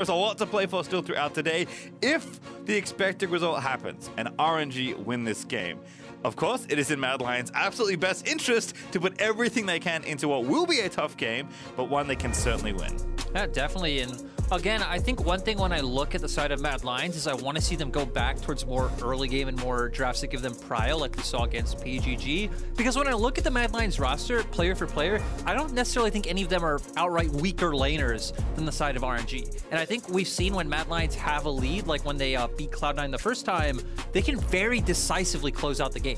There's a lot to play for still throughout today. If the expected result happens and RNG win this game, of course, it is in Mad Lions' absolutely best interest to put everything they can into what will be a tough game, but one they can certainly win. Yeah, definitely. And again, I think one thing when I look at the side of Mad Lions is I want to see them go back towards more early game and more drafts that give them prio, like we saw against PGG. Because when I look at the Mad Lions roster, player for player, I don't necessarily think any of them are outright weaker laners than the side of RNG. And I think we've seen when Mad Lions have a lead, like when they beat Cloud9 the first time, they can very decisively close out the game.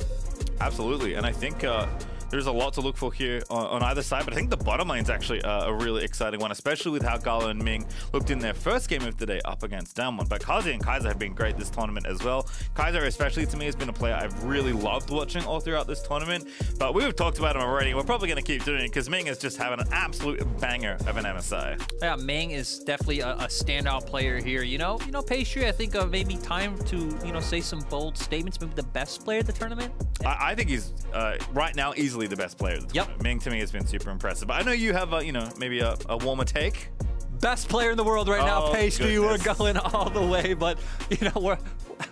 Absolutely, and I think there's a lot to look for here on either side, but I think the bottom lane's actually a really exciting one, especially with how Gala and Ming looked in their first game of the day up against Damwon. But Kazi and Kaiser have been great this tournament as well. Kaiser, especially to me, has been a player I've really loved watching all throughout this tournament, but we've talked about him already. We're probably going to keep doing it because Ming is just having an absolute banger of an MSI. Yeah, Ming is definitely a standout player here. You know, Pastry, I think maybe time to, say some bold statements. Maybe the best player of the tournament. I think he's right now easily the best player of the tournament. Ming to me has been super impressive. But I know you have maybe a warmer take. Best player in the world right now, Pastry. Goodness. We're going all the way, but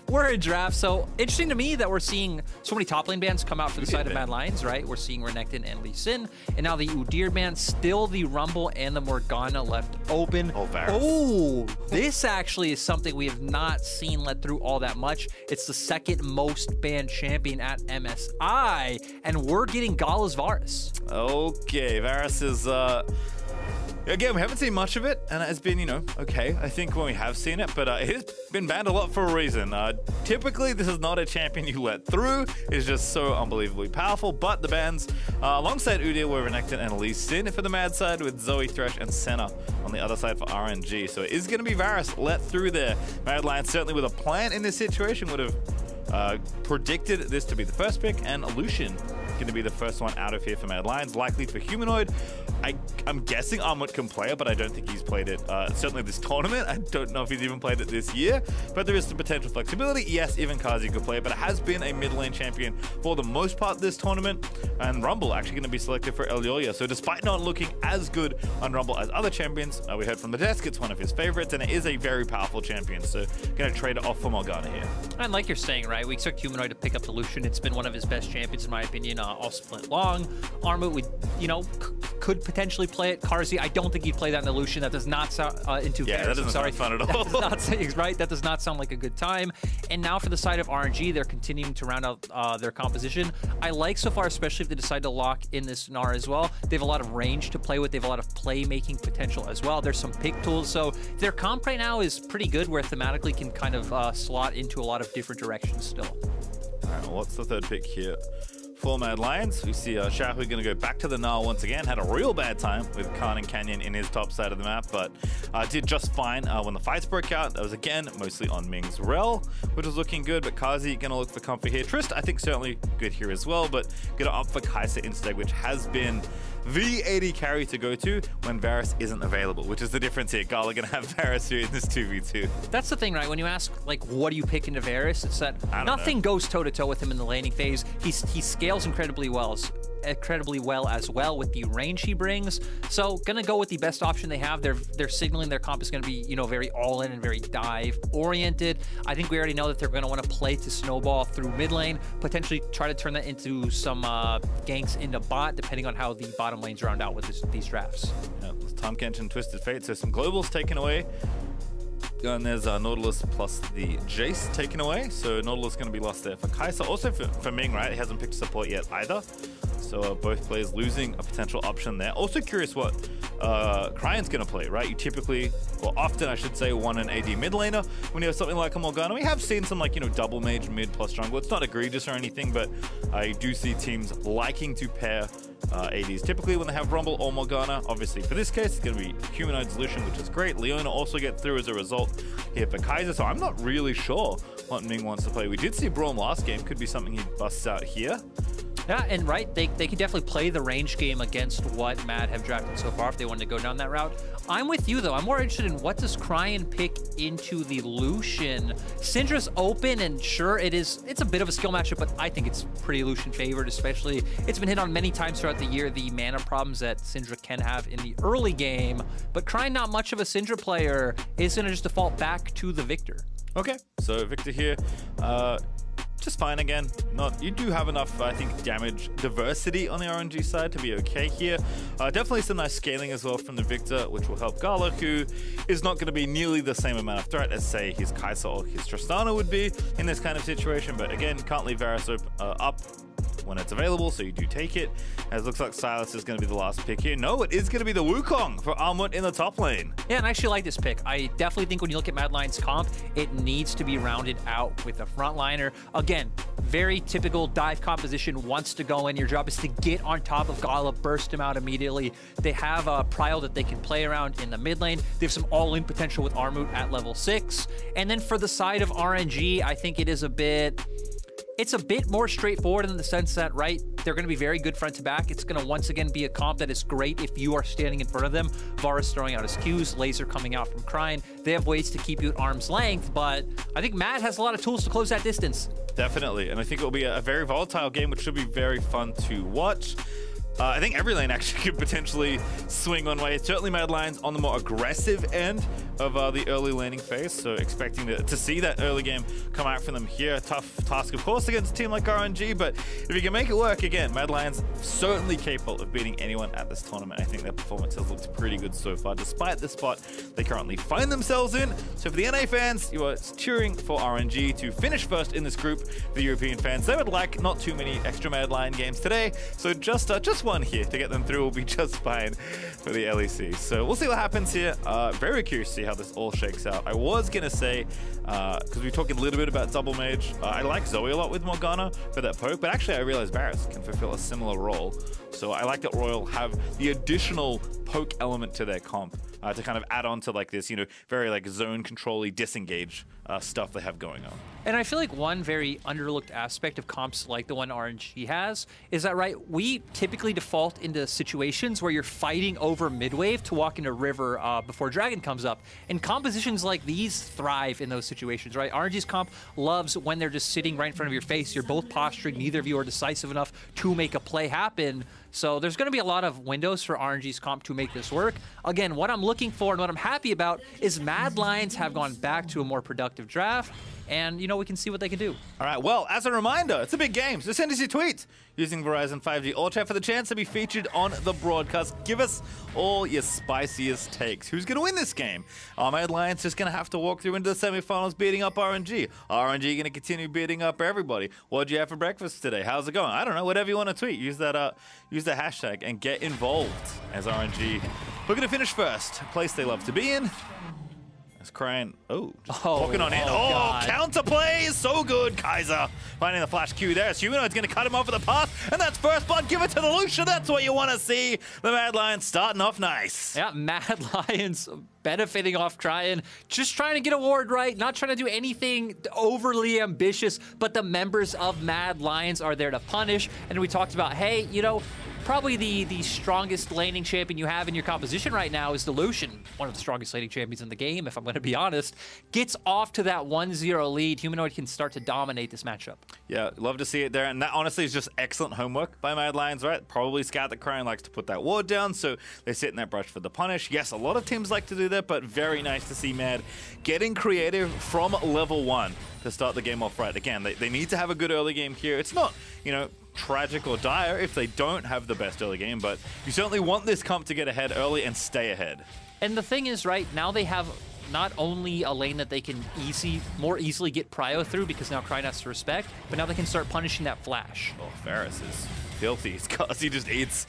we're in draft. So interesting to me that we're seeing so many top lane bans come out for the side of Mad Lions, right? We're seeing Renekton and Lee Sin, and now the Udyr ban, still the Rumble and the Morgana left open. Oh, this actually is something we have not seen let through all that much. It's the second most banned champion at MSI, and we're getting Gala's Varus. Okay, Varus is again, we haven't seen much of it, and it's been, okay, I think when we have seen it, but it has been banned a lot for a reason. Typically, this is not a champion you let through. It's just so unbelievably powerful, but the bans alongside Udyr were Renekton and Lee Sin for the Mad side, with Zoe, Thresh, and Senna on the other side for RNG. So it is going to be Varus let through there. Mad Lions, certainly with a plan in this situation, would have predicted this to be the first pick, and Lucian going to be the first one out of here for Mad Lions, likely for Humanoid. I'm guessing Armut can play it, but I don't think he's played it, certainly this tournament. I don't know if he's even played it this year, but there is some potential flexibility. Yes, even Kazi could play it, but it has been a mid lane champion for the most part this tournament, and Rumble actually going to be selected for Elioya. So despite not looking as good on Rumble as other champions, we heard from the desk, it's one of his favorites, and it is a very powerful champion, so going to trade it off for Morgana here. And like you're saying, right, we expect Humanoid to pick up the Lucian. It's been one of his best champions, in my opinion, all split long. Armut would, could potentially play it. Karzi, I don't think he'd play that in the Lucian. That does not sound into that doesn't sound fun at all. That does not sound like a good time. And now for the side of RNG, they're continuing to round out their composition. I like so far, especially if they decide to lock in this Gnar as well. They have a lot of range to play with. They have a lot of playmaking potential as well. There's some pick tools. So their comp right now is pretty good, where thematically can kind of slot into a lot of different directions still. All right, well, what's the third pick here? For Mad Lions, we see Shahu going to go back to the Gnar once again. Had a real bad time with Khan and Canyon in his top side of the map, but did just fine when the fights broke out. That was, again, mostly on Ming's Rel, which was looking good, but Kazi going to look for comfort here. Trist, I think, certainly good here as well, but going to opt for Kai'Sa instead, which has been the AD carry to go to when Varus isn't available, which is the difference here. Gala going to have Varus here in this 2v2. That's the thing, right? When you ask, like, what do you pick into Varus, it's that nothing goes toe-to-toe with him in the laning phase. He scales incredibly well as well with the range he brings. So gonna go with the best option they have. They're signaling their comp is gonna be, very all-in and very dive oriented. I think we already know that they're gonna want to play to snowball through mid lane, potentially try to turn that into some ganks into bot, depending on how the bottom lanes round out with these drafts. Yeah, Tahm Kench, Twisted Fate, so some globals taken away. And there's Nautilus plus the Jace taken away. So Nautilus going to be lost there for Kai'Sa. Also for Ming, right? He hasn't picked support yet either. So both players losing a potential option there. Also curious what Cryan's going to play, right? You typically, or often I should say, want an AD mid laner when you have something like a Morgana. We have seen some double mage mid plus jungle. It's not egregious or anything, but I do see teams liking to pair ADs typically when they have Rumble or Morgana. Obviously for this case, it's going to be Humanoid Solution, which is great. Leona also get through as a result here for Kai'Sa, so I'm not really sure what Ming wants to play. We did see Braum last game, could be something he busts out here. Yeah, and right, they can definitely play the range game against what Mad have drafted so far if they wanted to go down that route. I'm with you, though. I'm more interested in what does Cryan pick into the Lucian. Syndra's open, and sure, it's a bit of a skill matchup, but I think it's pretty Lucian favored, especially it's been hit on many times throughout the year, the mana problems that Syndra can have in the early game. But Cryan, not much of a Syndra player, is going to just default back to the Victor. Okay, so Victor here, just fine again. You do have enough, I think, damage diversity on the RNG side to be okay here. Definitely some nice scaling as well from the Victor, which will help Gala, who is not going to be nearly the same amount of threat as, say, his Kai'Sa or his Tristana would be in this kind of situation. But again, can't leave Varus up when it's available, so you do take it. As it looks like Silas is going to be the last pick here. No, it is going to be the Wukong for Armut in the top lane. Yeah, and I actually like this pick. I definitely think when you look at Mad Lion's comp, it needs to be rounded out with a frontliner. Again, very typical dive composition, wants to go in. Your job is to get on top of Gala, burst him out immediately. They have a Prio that they can play around in the mid lane. They have some all-in potential with Armut at level 6. And then for the side of RNG, I think it is it's a bit more straightforward in the sense that, right, they're going to be very good front to back. It's going to once again be a comp that is great if you are standing in front of them. Varus throwing out his Qs, laser coming out from Cryan. They have ways to keep you at arm's length, but I think Mad has a lot of tools to close that distance. Definitely, and I think it will be a very volatile game, which should be very fun to watch. I think every lane actually could potentially swing one way. Certainly Mad Lions on the more aggressive end of the early laning phase, so expecting to see that early game come out from them here. Tough task, of course, against a team like RNG, but if you can make it work, again, Mad Lions certainly capable of beating anyone at this tournament. I think their performance has looked pretty good so far, despite the spot they currently find themselves in. So for the NA fans, you are cheering for RNG to finish first in this group. For the European fans, they would like not too many extra Mad Lion games today, so just one here to get them through will be just fine for the LEC. So we'll see what happens here. Very curious to see how this all shakes out. I was gonna say, because we were talking a little bit about double mage, I like Zoe a lot with Morgana for that poke, but actually I realized Varus can fulfill a similar role. So I like that Royal have the additional poke element to their comp to kind of add on to like this, very like zone control-y disengage stuff they have going on. And I feel like one very underlooked aspect of comps like the one RNG has is that, right, we typically default into situations where you're fighting over mid-wave to walk into river before Dragon comes up. And compositions like these thrive in those situations, right? RNG's comp loves when they're just sitting right in front of your face. You're both posturing. Neither of you are decisive enough to make a play happen. So there's going to be a lot of windows for RNG's comp to make this work. Again, what I'm looking for and what I'm happy about is Mad Lions have gone back to a more productive draft. And, we can see what they can do. All right, well, as a reminder, it's a big game, so send us your tweets using Verizon 5G Ultra for the chance to be featured on the broadcast. Give us all your spiciest takes. Who's going to win this game? Are Mad Lions just going to have to walk through into the semifinals beating up RNG? RNG going to continue beating up everybody? What did you have for breakfast today? How's it going? I don't know, whatever you want to tweet. Use the hashtag and get involved as RNG. We're going to finish first, a place they love to be in. Cryan, walking on in. God. Counterplay is so good. Kai'Sa finding the flash Q there. Humanoid's going to cut him off at the path, and that's first blood. Give it to the Lucian. That's what you want to see. The Mad Lions starting off nice. Yeah, Mad Lions benefiting off Cryan, just trying to get a ward right, not trying to do anything overly ambitious, but the members of Mad Lions are there to punish. And we talked about, hey, probably the strongest laning champion you have in your composition right now is the Lucian, one of the strongest laning champions in the game, if I'm going to be honest. Gets off to that 1-0 lead. Humanoid can start to dominate this matchup. Yeah, love to see it there. And that honestly is just excellent homework by Mad Lions, right? Probably scout that Cryan likes to put that ward down, so they sit in that brush for the punish. Yes, a lot of teams like to do that, but very nice to see Mad getting creative from level 1 to start the game off right. Again, they need to have a good early game here. It's not, tragic or dire if they don't have the best early game, but you certainly want this comp to get ahead early and stay ahead. And the thing is, right, now they have not only a lane that they can more easily get Prio through because now Cryan has to respect, but now they can start punishing that flash. Oh, Varus is filthy because he just eats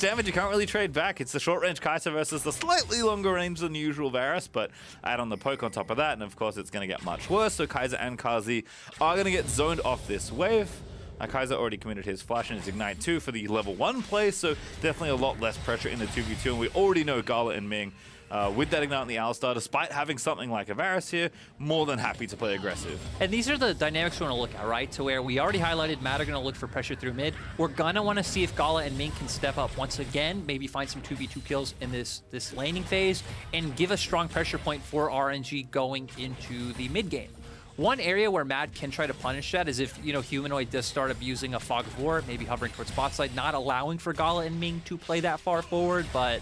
damage. You can't really trade back. It's the short range Kai'Sa versus the slightly longer range than usual Varus, but add on the poke on top of that, and of course it's going to get much worse. So Kai'Sa and Kazi are going to get zoned off this wave. Kai'Sa already committed his flash and his ignite too for the level 1 play, so definitely a lot less pressure in the 2v2, and we already know Gala and Ming with that Ignite on the Alistar, despite having something like a Varus here, more than happy to play aggressive. And these are the dynamics we want to look at, right? To where we already highlighted Mad are going to look for pressure through mid. We're going to want to see if Gala and Ming can step up once again, maybe find some 2v2 kills in this laning phase, and give a strong pressure point for RNG going into the mid game. One area where Mad can try to punish that is if, Humanoid does start abusing a Fog of War, maybe hovering towards bot side, not allowing for Gala and Ming to play that far forward, but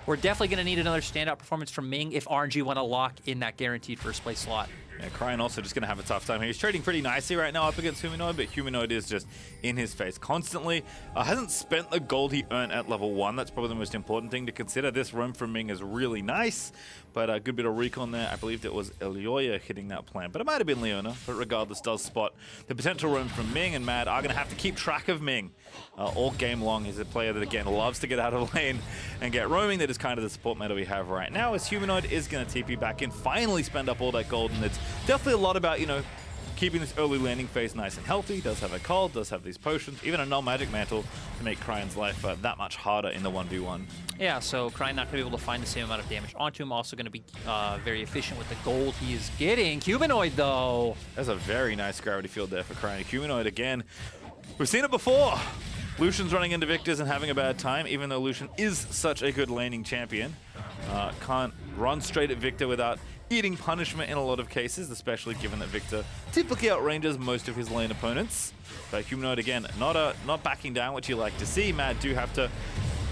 we're definitely going to need another standout performance from Ming if RNG want to lock in that guaranteed first place slot. Yeah, Cryan also just going to have a tough time here. He's trading pretty nicely right now up against Humanoid, but Humanoid is just in his face constantly. Hasn't spent the gold he earned at level 1. That's probably the most important thing to consider. This roam from Ming is really nice, but a good bit of recon there. I believe it was Elyoya hitting that plan, but it might have been Leona, but regardless, does spot the potential roam from Ming, and Mad are going to have to keep track of Ming all game long. He's a player that, again, loves to get out of lane and get roaming. That is kind of the support meta we have right now, as Humanoid is going to TP back in, finally spend up all that gold, and it's definitely a lot about, keeping this early landing phase nice and healthy. Does have a cold, does have these potions, even a null magic mantle to make Cryan's life that much harder in the 1v1. Yeah, so Cryan not going to be able to find the same amount of damage onto him. Also going to be very efficient with the gold he is getting. Humanoid, though. That's a very nice gravity field there for Cryan. Humanoid, again, we've seen it before. Lucian's running into Victors and having a bad time, even though Lucian is such a good laning champion. Can't run straight at Victor without eating punishment in a lot of cases, especially given that Victor typically outranges most of his lane opponents. But Humanoid, again, not backing down, which you like to see. Mad do have to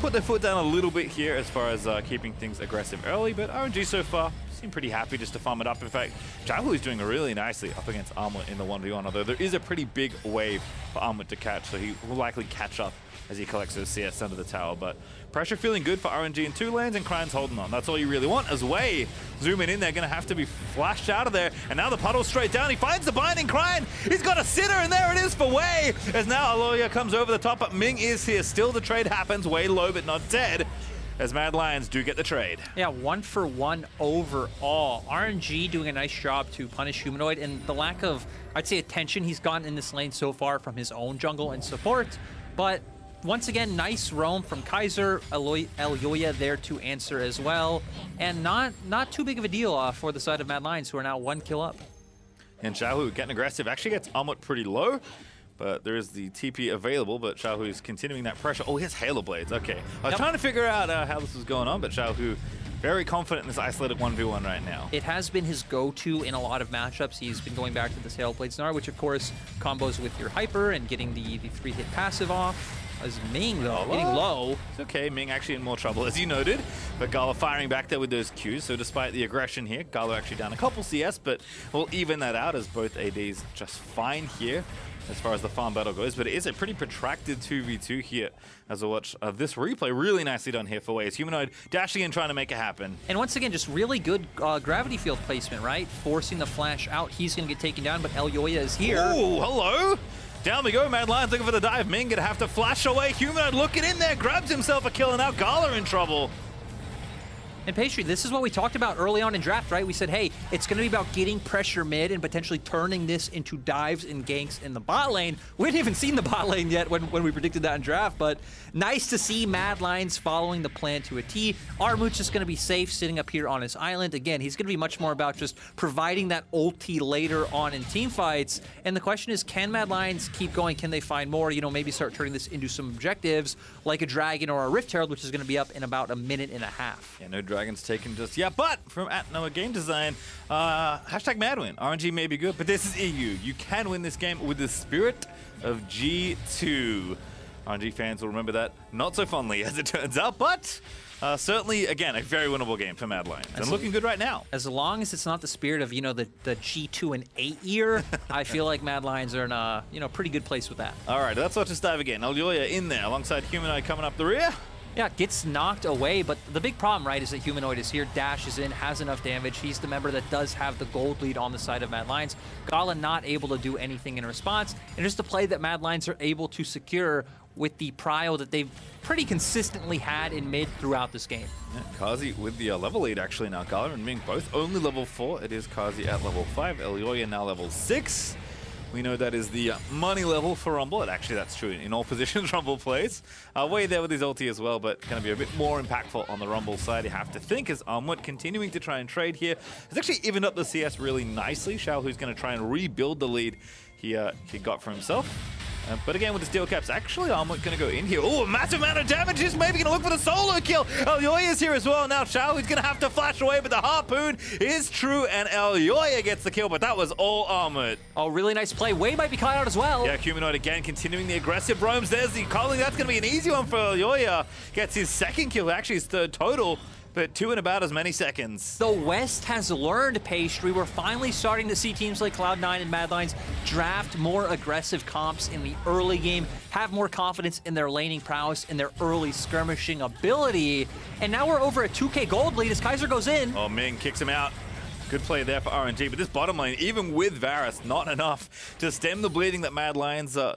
put their foot down a little bit here as far as keeping things aggressive early, but RNG so far seem pretty happy just to farm it up. In fact, Jahu is doing really nicely up against Armut in the 1v1, although there is a pretty big wave for Armut to catch, so he will likely catch up as he collects those CS under the tower. But pressure feeling good for RNG in 2 lanes, and Cryan's holding on. That's all you really want. As Wei zooming in there, going to have to be flashed out of there. And now the puddle straight down. He finds the binding Cryan. He's got a sitter, and there it is for Wei. As now Aloya comes over the top, but Ming is here. Still the trade happens. Wei low, but not dead, as Mad Lions do get the trade. Yeah, 1-for-1 overall. RNG doing a nice job to punish Humanoid, and the lack of, I'd say, attention he's gotten in this lane so far from his own jungle and support. But once again, nice roam from Kaiser. Elyoya there to answer as well. And not too big of a deal for the side of Mad Lions, who are now 1 kill up. And Xiaohu getting aggressive. Actually gets Armut pretty low, but there is the TP available, but Xiaohu is continuing that pressure. Oh, he has Halo Blades. Okay. I was trying to figure out how this was going on, but Xiaohu very confident in this isolated 1v1 right now. It has been his go-to in a lot of matchups. He's been going back to this Halo Blades Snar, which of course combos with your Hyper and getting the 3-hit passive off. As Ming, though, getting low. It's okay. Ming actually in more trouble, as you noted. But Gala firing back there with those Qs. So despite the aggression here, Gala actually down a couple CS, but we'll even that out as both ADs just fine here as far as the farm battle goes. But it is a pretty protracted 2v2 here as I watch this replay. Really nicely done here for Wei. Humanoid dashing in, trying to make it happen. And once again, just really good gravity field placement, right? Forcing the flash out. He's going to get taken down, but Elyoya is here. Oh, hello. Down we go, Mad Lions looking for the dive. Ming gonna have to flash away. Humanoid looking in there, grabs himself a kill, and now Gala in trouble. And Pastry, this is what we talked about early on in draft, right? We said, hey, it's going to be about getting pressure mid and potentially turning this into dives and ganks in the bot lane. We hadn't even seen the bot lane yet when we predicted that in draft, but nice to see Mad Lions following the plan to a T. Armut's just going to be safe sitting up here on his island. Again, he's going to be much more about just providing that ulti later on in team fights. And the question is, can Mad Lions keep going? Can they find more? Maybe start turning this into some objectives like a Dragon or a Rift Herald, which is going to be up in about a minute and a half. Yeah, no Dragon's taken just yet, but from @Noah Game Design, hashtag Madwin. RNG may be good, but this is EU. You can win this game with the spirit of G2. RNG fans will remember that not so fondly as it turns out, but certainly, again, a very winnable game for Mad Lions. And looking good right now. As long as it's not the spirit of, the G2 and 8 year, I feel like Mad Lions are in a, pretty good place with that. All right, let's watch this dive again. Elyoya in there alongside Humanoid coming up the rear. Yeah, gets knocked away, but the big problem, right, is that Humanoid is here, dashes in, has enough damage. He's the member that does have the gold lead on the side of Mad Lions. Gala not able to do anything in response, and just the play that Mad Lions are able to secure with the prio that they've pretty consistently had in mid throughout this game. Yeah, Kazi with the level lead actually now. Gala and Ming both only level 4. It is Kazi at level 5. Elyoya now level 6. We know that is the money level for Rumble, and actually that's true in all positions Rumble plays. Way there with his ulti as well, but going to be a bit more impactful on the Rumble side, you have to think, as Armwood continuing to try and trade here. It's actually evened up the CS really nicely. Xiao, who's going to try and rebuild the lead he got for himself. But again, with the steel caps, actually, Armwood going to go in here. Oh, a massive amount of damage. He's maybe going to look for the solo kill. Elyoya is here as well. Now, Xiao is going to have to flash away, but the harpoon is true, and Elyoya gets the kill, but that was all Armwood. Oh, really nice play. Wei might be caught out as well. Yeah, Humanoid again continuing the aggressive roams. There's the calling. That's going to be an easy one for Elyoya. Gets his second kill, actually his third total. But 2 in about as many seconds. The West has learned, Pastry. We're finally starting to see teams like Cloud9 and Mad Lions draft more aggressive comps in the early game, have more confidence in their laning prowess, in their early skirmishing ability. And now we're over a 2K gold lead as Kaiser goes in. Oh, Ming kicks him out. Good play there for RNG. But this bottom lane, even with Varus, not enough to stem the bleeding that Mad Lions are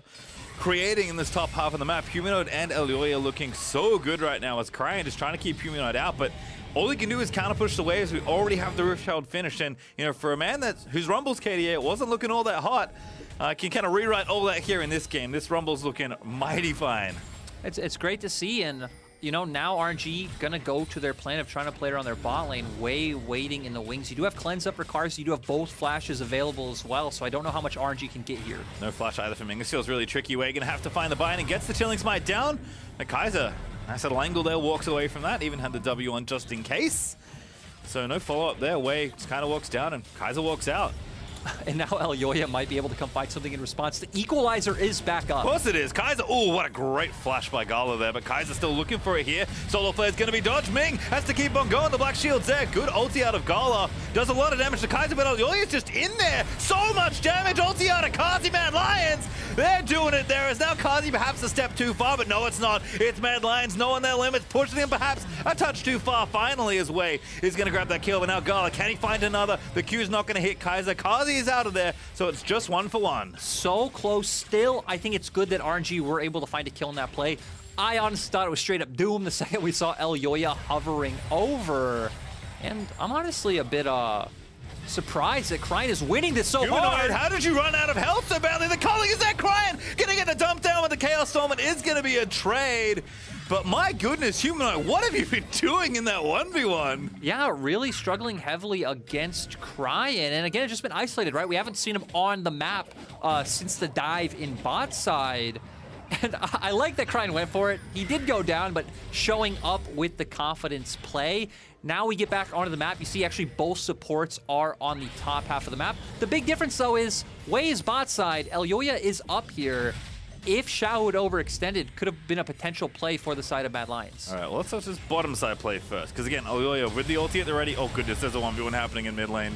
creating in this top half of the map. Humanoid and Elyoya looking so good right now as Cryan is trying to keep Humanoid out, but all he can do is counter push the waves. We already have the Riftchild finished, and you know, for a man whose Rumble's KDA, it wasn't looking all that hot. Can kind of rewrite all that here in this game. This Rumble's looking mighty fine. It's great to see, and you know, now RNG gonna go to their plan of trying to play around their bot lane, waiting in the wings. You do have cleanse up for Cars, you do have both flashes available as well, so I don't know how much RNG can get here. No flash either for Ming. This feels really tricky. We're gonna have to find the bind and gets the Chilling Smite down. And Kaiser, nice little angle there, walks away from that, even had the W on just in case. So no follow-up there. Wei just kind of walks down and Kaiser walks out. And now Elyoya might be able to come find something in response. The equalizer is back up. Of course it is. Kaiser, oh, what a great flash by Gala there, but Kaiser's still looking for it here. Solo Flare's going to be dodged. Ming has to keep on going. The Black Shield's there. Good ulti out of Gala. Does a lot of damage to Kaiser, but Elyoya's just in there. So much damage. Ulti out of Kazi. Mad Lions, they're doing it there. Is now Kazi perhaps a step too far, but no, it's not. It's Mad Lions knowing their limits, pushing them perhaps a touch too far. Finally, his way is going to grab that kill, but now Gala, can he find another? The Q's not going to hit Kaiser. Kazi is out of there. So it's just 1 for 1. So close still. I think it's good that RNG were able to find a kill in that play. I honestly thought it was straight up doom the second we saw Elyoya hovering over. And I'm honestly a bit surprised that Cryan is winning this so hard. How did you run out of health so badly? The calling is that Cryan gonna get the dump down with the Chaos Storm. It is gonna be a trade. But my goodness, Humanoid, what have you been doing in that 1v1? Yeah, really struggling heavily against Cryan. And again, it's just been isolated, right? We haven't seen him on the map since the dive in bot side. And I like that Cryan went for it. He did go down, but showing up with the confidence play. Now we get back onto the map. You see actually both supports are on the top half of the map. The big difference though is Wei is bot side, Elyoya is up here. If Xiao had overextended, could have been a potential play for the side of Mad Lions. All right, well, let's touch this bottom side play first. Because again, Elyoya with the ulti at the ready. Oh goodness, there's a 1v1 happening in mid lane.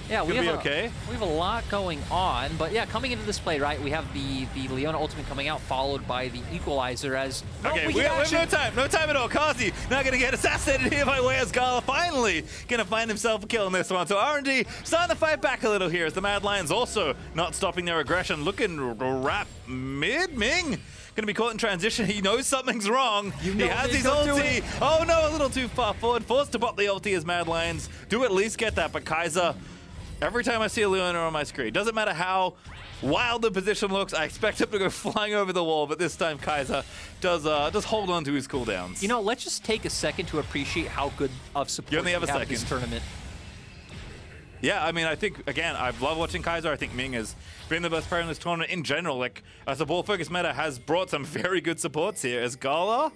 Yeah, we have a lot going on, but yeah, coming into this play, right, we have the Leona ultimate coming out, followed by the equalizer as... Okay, we have no time at all. Kazi not going to get assassinated here by Wei as Gala finally going to find himself a kill in this one. So RNG starting to fight back a little here as the Mad Lions also not stopping their aggression, looking to wrap mid. Ming going to be caught in transition. He knows something's wrong. He has his ulti. Oh no, a little too far forward. Forced to pop the ulti as Mad Lions do at least get that, but Kaiser... Every time I see a Leona on my screen, doesn't matter how wild the position looks, I expect him to go flying over the wall, but this time Kaiser does hold on to his cooldowns. You know, let's just take a second to appreciate how good of support we have in this tournament. Yeah, I mean, I think, again, I've loved watching Kaiser. I think Ming has been the best player in this tournament in general. Like, a support-focused meta has brought some very good supports here. As Gala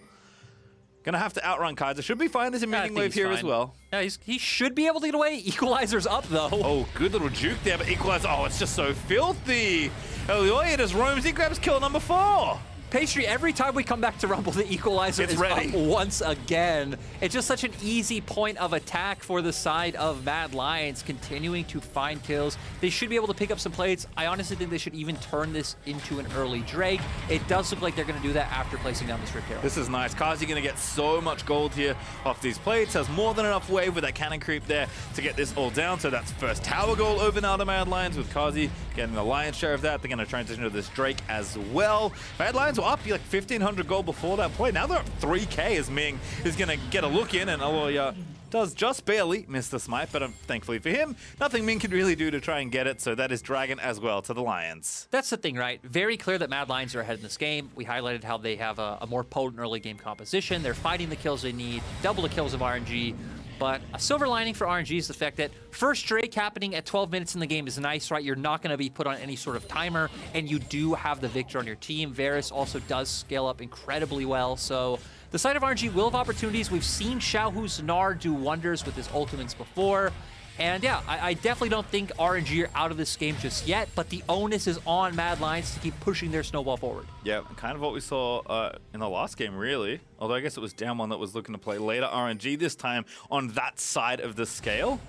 gonna have to outrun Kaiser. Should be fine. There's a meeting wave here as well. Yeah, he should be able to get away. Equalizer's up, though. Oh, good little juke there, but Equalizer, oh, it's just so filthy. Elyoya just roams. He grabs kill number 4. Pastry, every time we come back to Rumble, the Equalizer is ready. Up once again. It's just such an easy point of attack for the side of Mad Lions, continuing to find kills. They should be able to pick up some plates. I honestly think they should even turn this into an early Drake. It does look like they're going to do that after placing down this Rift Arrow. This is nice. Kazi going to get so much gold here off these plates. Has more than enough wave with that cannon creep there to get this all down. So that's first tower goal over now to Mad Lions with Kazi getting the lion's share of that. They're going to transition to this Drake as well. Mad Lions were up like 1,500 gold before that point. Now they're up 3K as Ming is going to get a look in, and Elyoya does just barely miss the smite, but thankfully for him, nothing Ming can really do to try and get it, so that is Dragon as well to the Lions. That's the thing, right? Very clear that Mad Lions are ahead in this game. We highlighted how they have a more potent early game composition. They're fighting the kills they need, double the kills of RNG. But a silver lining for RNG is the fact that first Drake happening at 12 minutes in the game is nice, right? You're not going to be put on any sort of timer, and you do have the victor on your team. Varus also does scale up incredibly well, so the side of RNG will have opportunities. We've seen Xiaohu's Gnar do wonders with his ultimates before. And yeah, I definitely don't think RNG are out of this game just yet, but the onus is on Mad Lions to keep pushing their snowball forward. Yeah, kind of what we saw in the last game, really. Although I guess it was Down1 that was looking to play later RNG, this time on that side of the scale.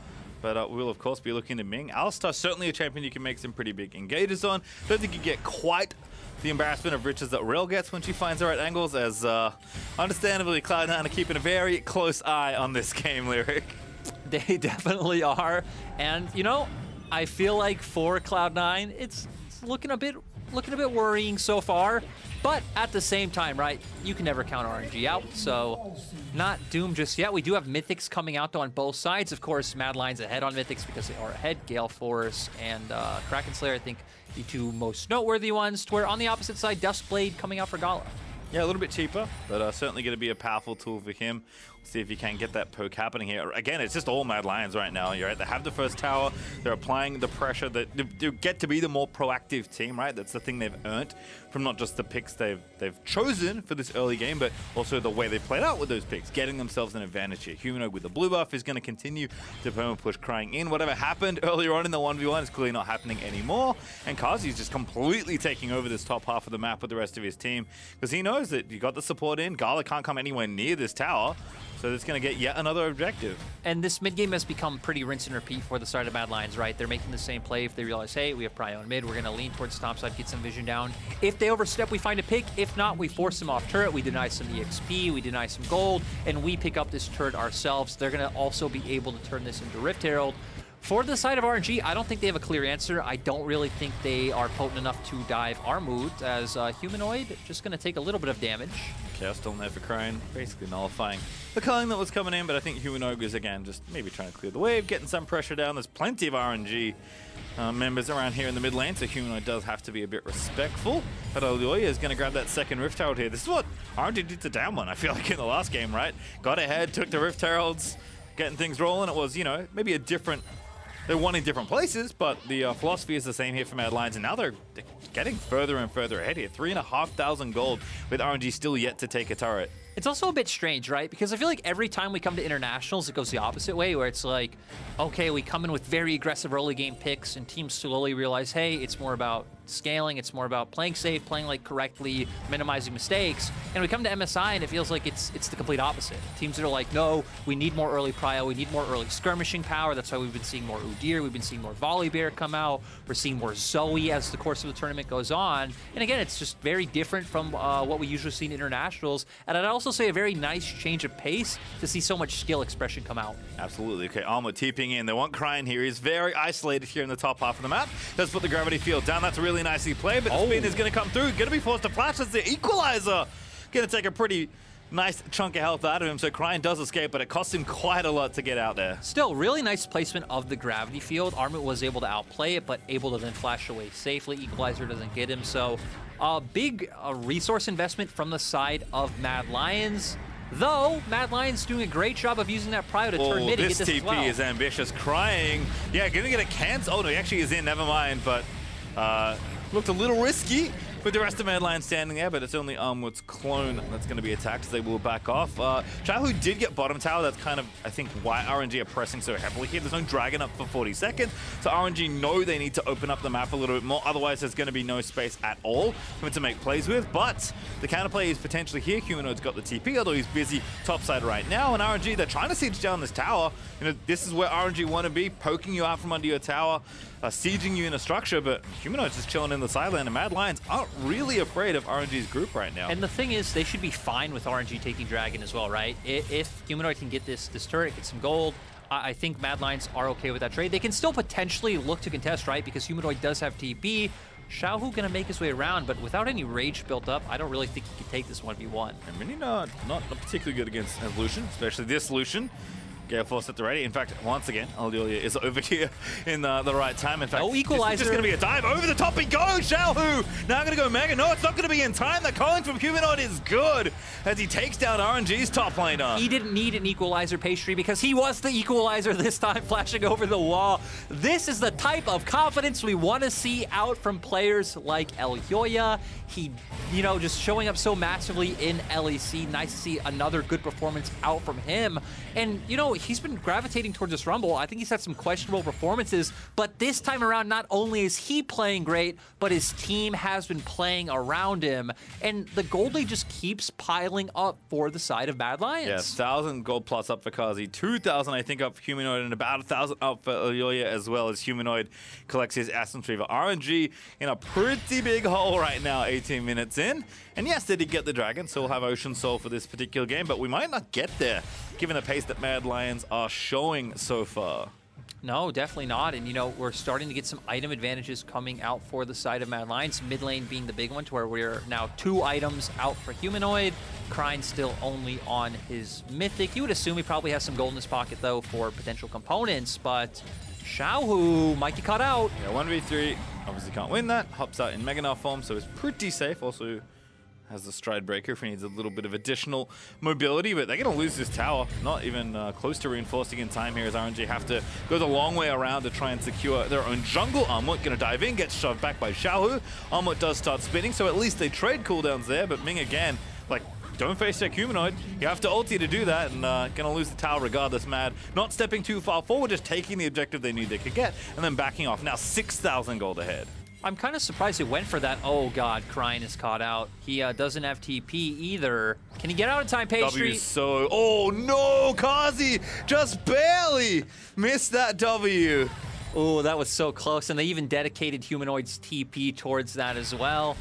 But we'll, of course, be looking to Ming. Alistar, certainly a champion you can make some pretty big engages on. Don't think you get quite the embarrassment of riches that Rel gets when she finds the right angles, as understandably Cloud9 are keeping a very close eye on this game, Lyric. They definitely are. And, you know, I feel like for Cloud9, it's looking a bit worrying so far. But at the same time, right, you can never count RNG out, so not doomed just yet. We do have Mythics coming out on both sides. Of course, Mad Lions ahead on Mythics because they are ahead. Gale Force and Kraken Slayer, I think, the two most noteworthy ones, to where on the opposite side, Duskblade coming out for Gala. Yeah, a little bit cheaper, but certainly going to be a powerful tool for him. We'll see if he can get that poke happening here. Again, it's just all Mad Lions right now. You're right. They have the first tower. They're applying the pressure that they get to be the more proactive team, right? That's the thing they've earned from not just the picks they've chosen for this early game, but also the way they played out with those picks, getting themselves an advantage here. Humanoid with the blue buff is going to continue to perma push crying in. Whatever happened earlier on in the 1v1 is clearly not happening anymore, and Kazi's just completely taking over this top half of the map with the rest of his team, because he knows that you got the support in. Gala can't come anywhere near this tower, so it's going to get yet another objective. And this mid game has become pretty rinse and repeat for the side of Mad Lions, right? They're making the same play. If they realize, hey, we have Prio on mid, we're going to lean towards the top side, get some vision down. If they overstep, we find a pick. If not, we force them off turret. We deny some EXP, we deny some gold, and we pick up this turret ourselves. They're going to also be able to turn this into Rift Herald. For the side of RNG, I don't think they have a clear answer. I don't really think they are potent enough to dive Armut, as Humanoid just going to take a little bit of damage. Chaos still in there for Crane, basically nullifying the culling that was coming in, but I think Humanoid is, again, just maybe trying to clear the wave, getting some pressure down. There's plenty of RNG members around here in the mid lane, so Humanoid does have to be a bit respectful. But Alioya is going to grab that second Rift Herald here. This is what RNG did to Down1, I feel like, in the last game, right? Got ahead, took the Rift Heralds, getting things rolling. It was, you know, maybe a different... They're one in different places, but the philosophy is the same here for Mad Lions, and now they're getting further and further ahead here. 3,500 gold with RNG still yet to take a turret. It's also a bit strange, right? Because I feel like every time we come to internationals, it goes the opposite way, where it's like, okay, we come in with very aggressive early game picks, and teams slowly realize, hey, it's more about scaling, it's more about playing safe, playing like correctly, minimizing mistakes. And we come to MSI, and it feels like it's the complete opposite. Teams that are like, no, we need more early prio, we need more early skirmishing power. That's why we've been seeing more Udyr, we've been seeing more Volibear come out, we're seeing more Zoe as the course of the tournament goes on. And again, it's just very different from what we usually see in internationals. And I'd also say a very nice change of pace to see so much skill expression come out. Absolutely. Okay, Armut TPing in. They want Crane here. He's very isolated here in the top half of the map. Does put the gravity field down. That's really nicely played, but the spin is going to come through. Going to be forced to flash as the equalizer. Going to take a pretty nice chunk of health out of him, so Crane does escape, but it costs him quite a lot to get out there. Still, really nice placement of the gravity field. Armut was able to outplay it, but able to then flash away safely. Equalizer doesn't get him, so a big resource investment from the side of Mad Lions. Though, Mad Lions doing a great job of using that prio to turn mid and get this TP as well. is ambitious. Crying. Yeah, going to get a cancel. Oh, no, he actually is in. Never mind, but looked a little risky with the rest of Mad Lions standing there, but it's only Armut's clone that's going to be attacked, so they will back off. Xiaohu did get bottom tower. That's kind of, I think, why RNG are pressing so heavily here. There's no dragon up for 40 seconds, so RNG know they need to open up the map a little bit more. Otherwise, there's going to be no space at all for him to make plays with. But the counterplay is potentially here. Humanoid's got the TP, although he's busy topside right now. And RNG, they're trying to siege down this tower. You know, this is where RNG want to be, poking you out from under your tower, sieging you in a structure, but Humanoid's just chilling in the sideline, and Mad Lions aren't really afraid of RNG's group right now. And the thing is, they should be fine with RNG taking Dragon as well, right? If Humanoid can get this turret, get some gold, I think Mad Lions are okay with that trade. They can still potentially look to contest, right? Because Humanoid does have TP. Xiaohu gonna make his way around, but without any rage built up, I don't really think he can take this 1v1. And Mini not particularly good against Lucian, especially this Lucian. Get a full set to ready. In fact, once again, Aliolia is over here in the right time. In fact, no equalizer. Just going to be a dive. Over the top he goes. Xiaohu now going to go Mega. No, it's not going to be in time. The calling from Humanoid is good as he takes down RNG's top laner. He didn't need an equalizer, Pastry, because he was the equalizer this time, flashing over the wall. This is the type of confidence we want to see out from players like Aliolia. He, you know, just showing up so massively in LEC. Nice to see another good performance out from him. And, you know, he's been gravitating towards this Rumble. I think he's had some questionable performances, but this time around, not only is he playing great, but his team has been playing around him. And the gold lead just keeps piling up for the side of Mad Lions. Yeah, 1,000 gold plus up for Kazi, 2,000 I think up for Humanoid, and about 1,000 up for Aliolia, as well as Humanoid collects his Essence Reaver. RNG in a pretty big hole right now, 18 minutes in. And yes, they did get the Dragon, so we'll have Ocean Soul for this particular game, but we might not get there, given the pace that Mad Lions are showing so far. No, definitely not. And, you know, we're starting to get some item advantages coming out for the side of Mad Lions. Mid lane being the big one, to where we're now 2 items out for Humanoid. Krine still only on his Mythic. You would assume he probably has some gold in his pocket, though, for potential components, but Xiaohu might get caught out. Yeah, 1v3, obviously can't win that. Hops out in Mega Gnar form, so it's pretty safe. Also has the Stride Breaker if he needs a little bit of additional mobility, but they're going to lose this tower. Not even close to reinforcing in time here, as RNG have to go the long way around to try and secure their own jungle. Armut going to dive in, gets shoved back by Xiaohu. Armut does start spinning, so at least they trade cooldowns there, but Ming again, like, don't face that Humanoid. You have to ulti to do that, and gonna lose the tower regardless. Mad not stepping too far forward, just taking the objective they knew they could get, and then backing off. Now 6,000 gold ahead. I'm kind of surprised he went for that. Oh god, Krine is caught out. He doesn't have TP either. Can he get out in time, Pastry? So, oh no, Kazi just barely missed that W. Oh, that was so close, and they even dedicated Humanoid's TP towards that as well.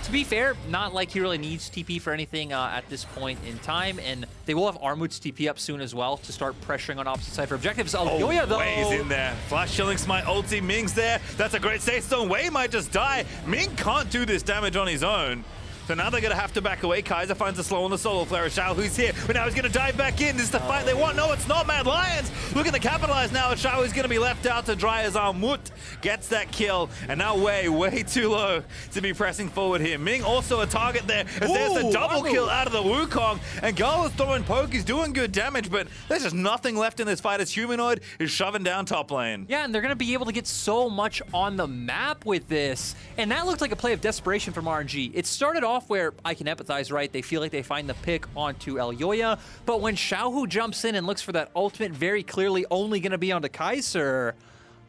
To be fair, not like he really needs TP for anything at this point in time, and they will have Armut's TP up soon as well to start pressuring on opposite side for objectives. Aliolia, though. Wei's in there. Flash Chilling Smite ulti. Ming's there. That's a great safe zone. Wei might just die. Ming can't do this damage on his own. So now they're going to have to back away. Kaiser finds a slow on the solo flare. Xiaohu's here, but now he's going to dive back in. This is the fight they want. No, it's not. Mad Lions looking to capitalize now. Xiaohu's going to be left out to dry as Armut gets that kill. And now Wei, way too low to be pressing forward here. Ming also a target there, as there's a double kill out of the Wukong. And Gala's throwing poke. He's doing good damage, but there's just nothing left in this fight as Humanoid is shoving down top lane. Yeah, and they're going to be able to get so much on the map with this. And that looked like a play of desperation from RNG. It started off where I can empathize, right? They feel like they find the pick onto Aliolia, but when Xiaohu jumps in and looks for that ultimate, very clearly only going to be onto Kaiser,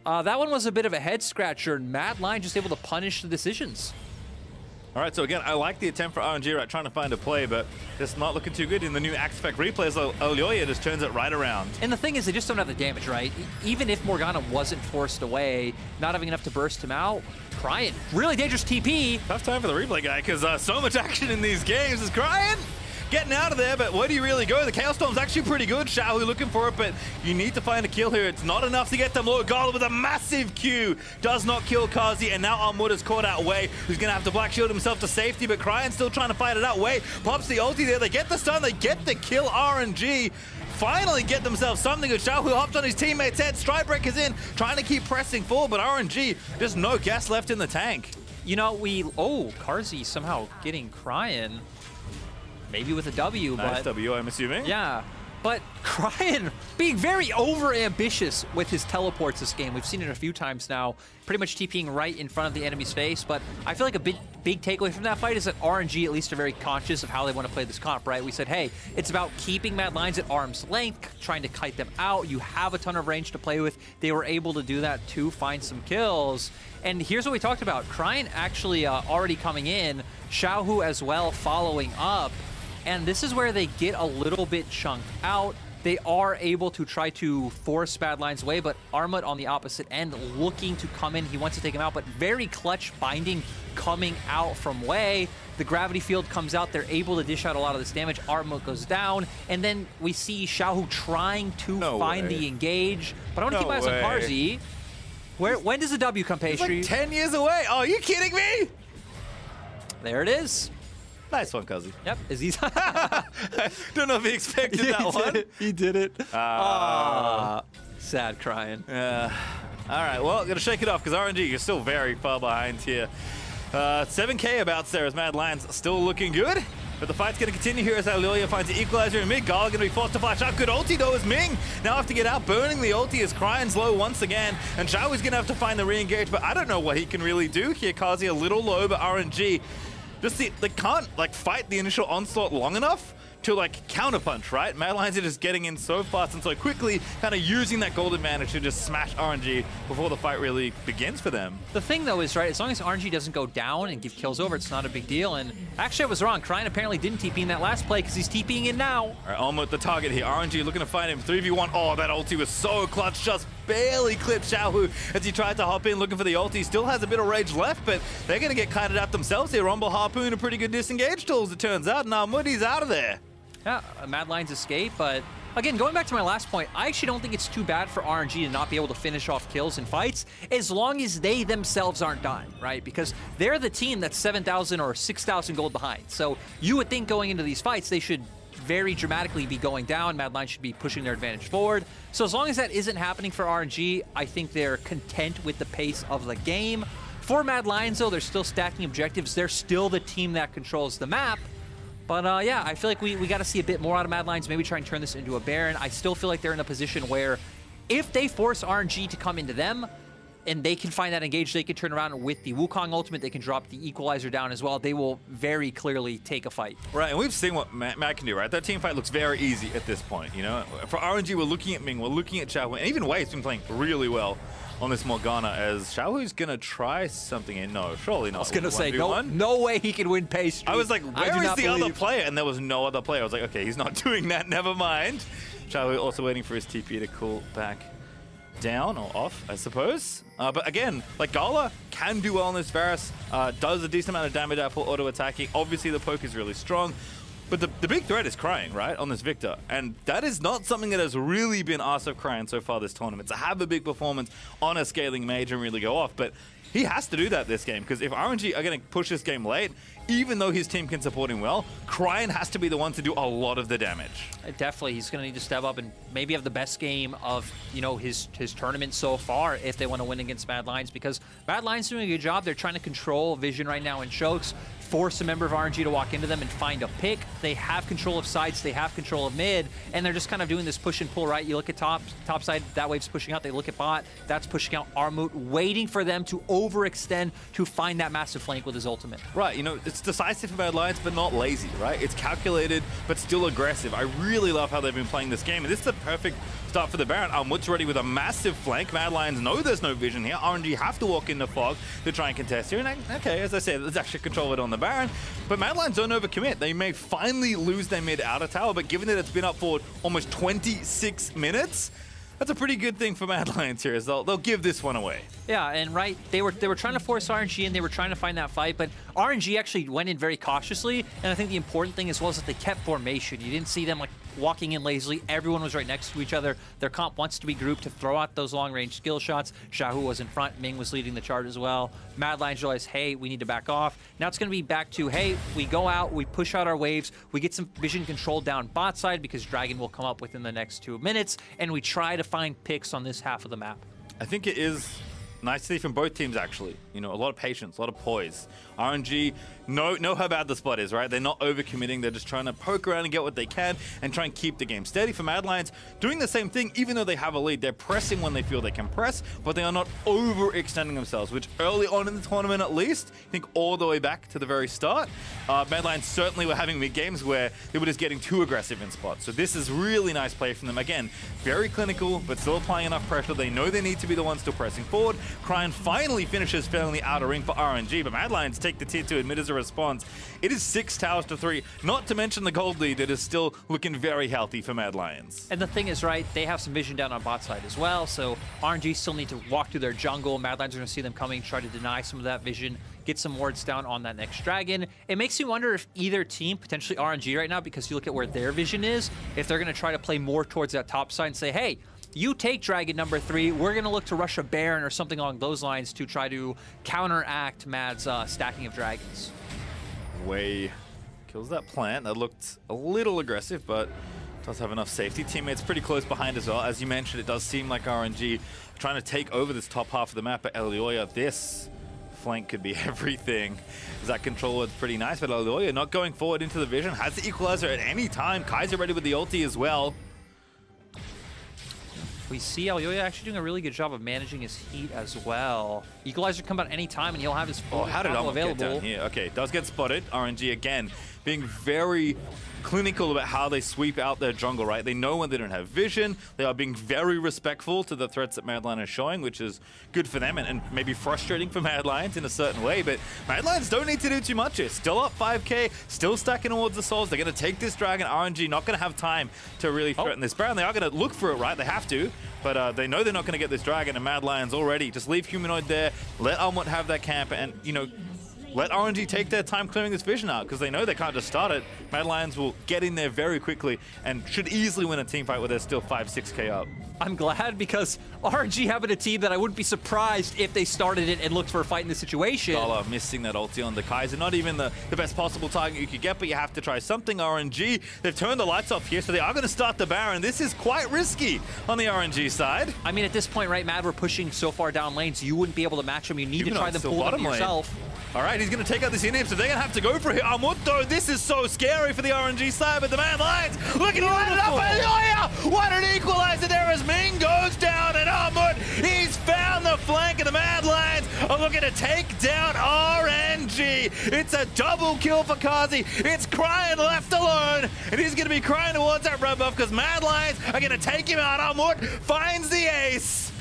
that one was a bit of a head scratcher. Mad Lion just able to punish the decisions. All right, so again, I like the attempt for RNG, right, trying to find a play, but just not looking too good in the new Axe Spec replays. Aliolia just turns it right around. And the thing is, they just don't have the damage, right? Even if Morgana wasn't forced away, not having enough to burst him out, Krine, really dangerous TP. Tough time for the replay guy, because so much action in these games. Is Krine getting out of there, but where do you really go? The Chaos Storm's actually pretty good. Xiaohu looking for it, but you need to find a kill here. It's not enough to get them. Lord Gala with a massive Q does not kill Kazi, and now Armut is caught out Wei, who's going to have to Black Shield himself to safety, but Krine still trying to fight it out. Wei pops the ulti there. They get the stun. They get the kill. RNG finally get themselves something good. Xiaohu hopped on his teammate's head. Stride Breaker's in, trying to keep pressing forward, but RNG, just no gas left in the tank. You know, Karzi somehow getting Krine. Maybe with a W, nice but... W, I'm assuming. Yeah, but Krine being very over-ambitious with his teleports this game. We've seen it a few times now, pretty much TPing right in front of the enemy's face, but I feel like a big takeaway from that fight is that RNG at least are very conscious of how they want to play this comp, right? We said, hey, it's about keeping Mad Lions at arm's length, trying to kite them out. You have a ton of range to play with. They were able to do that to find some kills. And here's what we talked about. Krine actually already coming in, Xiaohu as well following up. And this is where they get a little bit chunked out. They are able to try to force Mad Lions away, but Armut on the opposite end looking to come in. He wants to take him out, but very clutch binding coming out from Wei. The gravity field comes out. They're able to dish out a lot of this damage. Armut goes down, and then we see Xiaohu trying to find the engage. But I want to keep my eyes on Karzi. When does the W come, Pastry? It's like 10 years away. Oh, are you kidding me? There it is. Nice one, Cuzzy. Yep. Aziz. Don't know if he expected that one. He did it. Sad crying. All right, well, going to shake it off because RNG, you're still very far behind here. 7K about there as Mad Lions still looking good. But the fight's going to continue here as Lilia finds the equalizer in mid. Gala going to be forced to flash out. Good ulti though as Ming now have to get out. Burning the ulti as Cryan's low once again. And Xiaohu's going to have to find the re-engage. But I don't know what he can really do here. Kazi a little low, but RNG just they can't like fight the initial onslaught long enough to like counterpunch, right? Mad Lions are just getting in so fast and so quickly, kind of using that gold advantage to just smash RNG before the fight really begins for them. The thing though is, right, as long as RNG doesn't go down and give kills over, it's not a big deal. And actually I was wrong. Cryan apparently didn't TP in that last play because he's TPing in now. All right, almost the target here. RNG looking to find him. 3v1. Oh, that ulti was so clutch. Just barely clipped Xiaohu as he tried to hop in looking for the ulti. Still has a bit of rage left, but they're going to get kited out themselves here. Rumble Harpoon, a pretty good disengage tool as it turns out. Now Moody's out of there. Yeah, Mad Lions escape, but again, going back to my last point, I actually don't think it's too bad for RNG to not be able to finish off kills in fights as long as they themselves aren't dying, right? Because they're the team that's 7,000 or 6,000 gold behind. So you would think going into these fights, they should very dramatically be going down. Mad Lions should be pushing their advantage forward. So as long as that isn't happening for RNG, I think they're content with the pace of the game. For Mad Lions, though, they're still stacking objectives. They're still the team that controls the map. But yeah, I feel like we got to see a bit more out of Mad Lions, maybe try and turn this into a Baron. I still feel like they're in a position where if they force RNG to come into them and they can find that engage, they can turn around with the Wukong ultimate, they can drop the equalizer down as well. They will very clearly take a fight. Right, and we've seen what Matt can do, right? That team fight looks very easy at this point, you know? For RNG, we're looking at Ming, we're looking at Xiaohu, and even Wei's been playing really well on this Morgana as Xiaohu's gonna try something in. No, surely not. I was gonna say, no way he can win pastry. I was like, where is the other player? And there was no other player. I was like, okay, he's not doing that, never mind. Xiaohu also waiting for his TP to cool back down or off, I suppose. But again, like Gala can do well in this Varus, does a decent amount of damage out for auto-attacking. Obviously the poke is really strong. But the big threat is Cryan, right, on this Victor. And that is not something that has really been asked of Cryan so far this tournament, to have a big performance on a scaling mage and really go off. But he has to do that this game, because if RNG are going to push this game late, even though his team can support him well, Cryan has to be the one to do a lot of the damage. Definitely, he's going to need to step up and maybe have the best game of, you know, his tournament so far if they want to win against Mad Lions, because Mad Lions doing a good job. They're trying to control Vision right now in chokes, force a member of RNG to walk into them and find a pick. They have control of sides, they have control of mid, and they're just kind of doing this push and pull, right? You look at top side, that wave's pushing out. They look at bot, that's pushing out Armut, waiting for them to overextend to find that massive flank with his ultimate. Right, you know, it's decisive for Mad Lions, but not lazy, right? It's calculated, but still aggressive. I really love how they've been playing this game, and this is the perfect start for the Baron. Armut's ready with a massive flank. Mad Lions know there's no vision here. RNG have to walk in the fog to try and contest here. And okay, as I said, let's actually control it on the Baron. But Mad Lions don't overcommit. They may finally lose their mid outer tower, but given that it's been up for almost 26 minutes, that's a pretty good thing for Mad Lions here, as they'll give this one away. Yeah, and right, they were trying to force RNG and they were trying to find that fight, but RNG actually went in very cautiously, and I think the important thing as well is that they kept formation. You didn't see them like walking in lazily. Everyone was right next to each other. Their comp wants to be grouped to throw out those long-range skill shots. Xiaohu was in front. Ming was leading the charge as well. Mad Lions realized, hey, we need to back off. Now it's going to be back to, hey, we go out, we push out our waves, we get some vision control down bot side because Dragon will come up within the next 2 minutes, and we try to find picks on this half of the map. I think it is nice to see from both teams, actually. You know, a lot of patience, a lot of poise. RNG know how bad the spot is, right? They're not overcommitting. They're just trying to poke around and get what they can and try and keep the game steady. For Mad Lions, doing the same thing, even though they have a lead. They're pressing when they feel they can press, but they are not overextending themselves, which early on in the tournament, at least, I think all the way back to the very start, Mad Lions certainly were having mid-games where they were just getting too aggressive in spots. So this is really nice play from them. Again, very clinical, but still applying enough pressure. They know they need to be the ones still pressing forward. Cryan finally finishes failing the outer ring for RNG, but Mad Lions take the tier 2 admit as a response. It is 6 towers to 3, not to mention the gold lead that is still looking very healthy for Mad Lions. And the thing is, right, they have some vision down on bot side as well, so RNG still need to walk through their jungle. Mad Lions are going to see them coming, try to deny some of that vision, get some wards down on that next dragon. It makes me wonder if either team, potentially RNG right now, because you look at where their vision is, if they're going to try to play more towards that top side and say, hey, you take dragon number 3, we're going to look to rush a Baron or something along those lines to try to counteract Mad's stacking of dragons. Way kills that plant. That looked a little aggressive, but does have enough safety. Teammates pretty close behind as well. As you mentioned, it does seem like RNG trying to take over this top half of the map, but Elioya, this flank could be everything. That control was pretty nice, but Elioya not going forward into the vision. Has the equalizer at any time. Kaiser ready with the ulti as well. We see Elioya actually doing a really good job of managing his heat as well. Equalizer come out any time, and he'll have his full how did combo available. Get down here? Okay, does get spotted. RNG again being very clinical about how they sweep out their jungle, right? They know when they don't have vision. They are being very respectful to the threats that Mad Lions are showing, which is good for them and maybe frustrating for Mad Lions in a certain way. But Mad Lions don't need to do too much here. Still up 5k, still stacking towards the souls. They're going to take this dragon. RNG not going to have time to really threaten this Baron. They are going to look for it, right? They have to. But they know they're not going to get this dragon, and Mad Lions already just leave Humanoid there, let Almut have that camp, and, you know, let RNG take their time clearing this vision out, because they know they can't just start it. Mad Lions will get in there very quickly and should easily win a team fight where they're still 5-6k up. I'm glad, because RNG having a team that I wouldn't be surprised if they started it and looked for a fight in this situation. Dollar missing that ulti on the Kaiser. Not even the best possible target you could get, but you have to try something. RNG, they've turned the lights off here, so they are going to start the Baron. This is quite risky on the RNG side. I mean, at this point, right, Mad, we're pushing so far down lanes, you wouldn't be able to match them. You need to try them pull them yourself. All right, he's going to take out this inhib, so they're going to have to go for it. Almut, though, this is so scary for the RNG side, but the Mad Lions looking to light it up. Elioya! What an equalizer there as Ming goes down, and Almut, he's found the flank, and the Mad Lions are looking to take down RNG. It's a double kill for Kazi. It's Crying left alone, and he's going to be crying towards that red buff because Mad Lions are going to take him out. Almut finds the ace.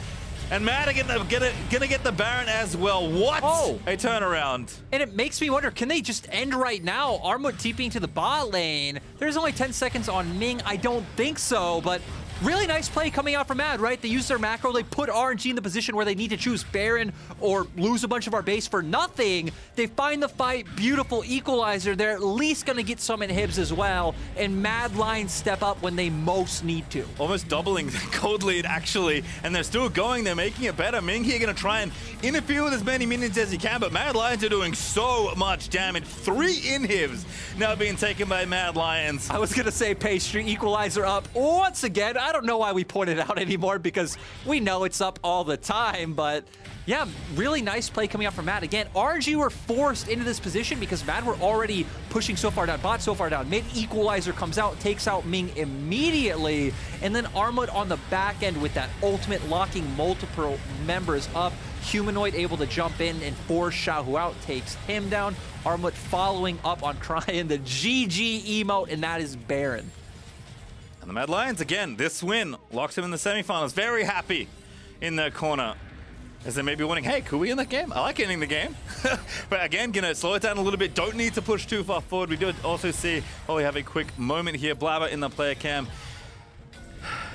And Mad are gonna get the Baron as well. What a turnaround. And it makes me wonder, can they just end right now? Armut TPing to the bot lane. There's only 10 seconds on Ming. I don't think so, but really nice play coming out from Mad, right? They use their macro. They put RNG in the position where they need to choose Baron or lose a bunch of our base for nothing. They find the fight. Beautiful equalizer. They're at least going to get some inhibs as well. And Mad Lions step up when they most need to. Almost doubling the gold lead, actually. And they're still going. They're making it better. Ming here going to try and interfere with as many minions as he can. But Mad Lions are doing so much damage. 3 inhibs now being taken by Mad Lions. I was going to say Pastry, equalizer up once again. I don't know why we point it out anymore because we know it's up all the time, but yeah, really nice play coming out from Mad. Again, RNG were forced into this position because Mad were already pushing so far down, bot so far down. Mid equalizer comes out, takes out Ming immediately, and then Armut on the back end with that ultimate locking multiple members up. Humanoid able to jump in and force Xiaohu out, takes him down. Armut following up on Crying the GG emote, and that is Baron. And the Mad Lions, again, this win locks him in the semifinals. Very happy in their corner. As they may be wondering, hey, could we win that game? I like ending the game. But again, gonna slow it down a little bit. Don't need to push too far forward. We do also see, we have a quick moment here. Blabber in the player cam.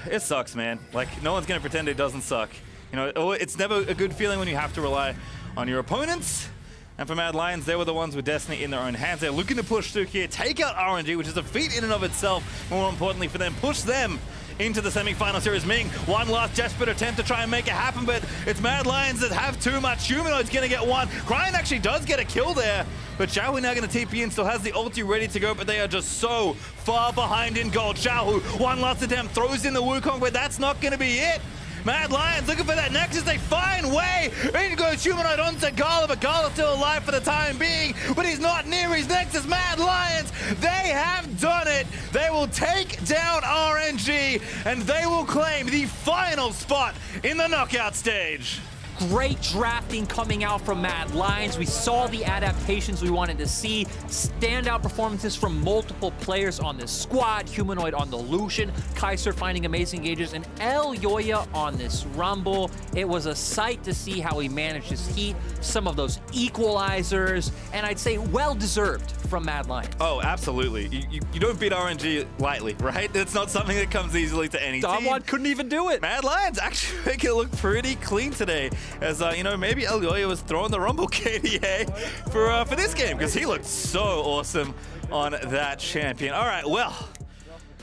It sucks, man. Like, no one's gonna pretend it doesn't suck. You know, it's never a good feeling when you have to rely on your opponents. And for Mad Lions, they were the ones with destiny in their own hands. They're looking to push through here, take out RNG, which is a feat in and of itself. More importantly for them, push them into the semi-final series. Ming, one last desperate attempt to try and make it happen, but it's Mad Lions that have too much. Humanoid's gonna get one. Crying actually does get a kill there, but Xiaohu now gonna TP in, still has the ulti ready to go, but they are just so far behind in gold. Xiaohu, one last attempt, throws in the Wukong, but that's not gonna be it. Mad Lions looking for that Nexus. They find way. In goes Humanoid onto Gala, but Gala's still alive for the time being, but he's not near his Nexus. Mad Lions, they have done it. They will take down RNG, and they will claim the final spot in the knockout stage. Great drafting coming out from Mad Lions. We saw the adaptations we wanted to see. Standout performances from multiple players on this squad. Humanoid on the Lucian, Kaiser finding amazing engages, and Elioya on this Rumble. It was a sight to see how he managed his heat, some of those equalizers, and I'd say well-deserved from Mad Lions. Oh, absolutely. You don't beat RNG lightly, right? It's not something that comes easily to any team. Damwon couldn't even do it. Mad Lions actually make it look pretty clean today. As, you know, maybe Elioya was throwing the Rumble KDA for this game because he looked so awesome on that champion. All right, well,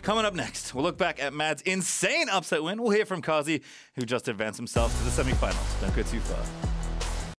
coming up next, we'll look back at Mad's insane upset win. We'll hear from Kazi, who just advanced himself to the semifinals. Don't go too far.